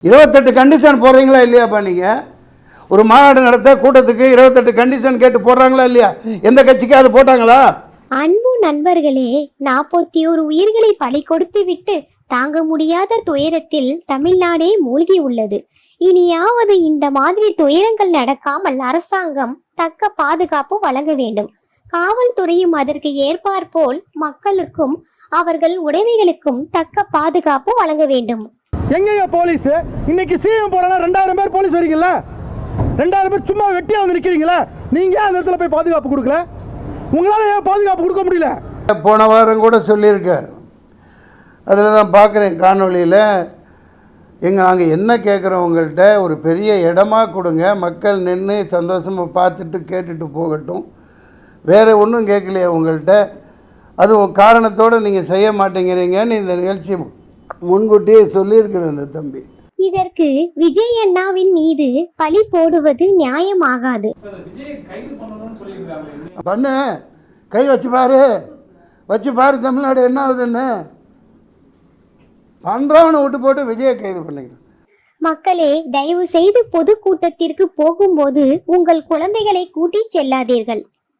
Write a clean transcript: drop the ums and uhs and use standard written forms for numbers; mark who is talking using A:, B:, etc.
A: 28 condition போடுறீங்களா இல்லையாப்பா? நீங்கள் ஒரு மாநாடு நடத்த கூட்டத்துக்கு 28 கண்டிஷன் கேட்டு போடுறாங்களா இல்லையா? எந்த கட்சிக்கு அது போட்டாங்களா?
B: அன்பு நண்பர்களே, 41 உயிர்களை பலி கொடுத்து விட்டு தாங்க முடியாத துயரத்தில் தமிழ்நாடே மூழ்கி உள்ளது. இனியாவது இந்த மாதிரி துயரங்கள் நடக்காமல் அரசாங்கம் தக்க பாதுகாப்பு வழங்க வேண்டும். காவல்துறையும் அதற்கு ஏற்பாற்போல் மக்களுக்கும் அவர்கள் உடைமைகளுக்கும் தக்க பாதுகாப்பு வழங்க வேண்டும்.
C: எங்கங்க போலீஸ்? இன்னைக்கு சிஎம் போறனா 2000 பேர் போலீஸ் வரீங்கல்ல, 2000 பேர் சும்மா வெட்டியா வந்து நிக்கிறீங்களா? நீங்க அந்த இடத்துல போய் பாதுகாப்பு கொடுக்கல? உங்களால ஏன் பாதுகாப்பு கொடுக்க முடியல?
A: போன வாரம் கூட சொல்லியிருக்கார். அதில் தான் பார்க்குறேன் காணொலியில். நாங்கள் என்ன கேட்குறோம், உங்கள்கிட்ட ஒரு பெரிய இடமா கொடுங்க, மக்கள் நின்று சந்தோஷமாக பார்த்துட்டு கேட்டுட்டு போகட்டும், வேறு ஒன்றும் கேட்கலையே உங்கள்கிட்ட. அது ஒரு காரணத்தோடு நீங்கள் செய்ய மாட்டேங்கிறீங்கன்னு இந்த நிகழ்ச்சி முன்கூட்டியே சொல்லியிருக்குது அந்த தம்பி.
B: இதற்கு விஜய் அண்ணாவின் மீது பழி போடுவது நியாயமாகாது.
A: பண்ணு, கை வச்சு பாரு தமிழ்நாடு என்ன ஆகுதுன்னு. பண்றவனை விட்டு போட்டு விஜயை கைது பண்ணுங்க.
B: மக்களே, தயவு செய்து பொதுக்கூட்டத்திற்கு போகும்போது உங்கள் குழந்தைகளை கூட்டிச் செல்லாதீர்கள்.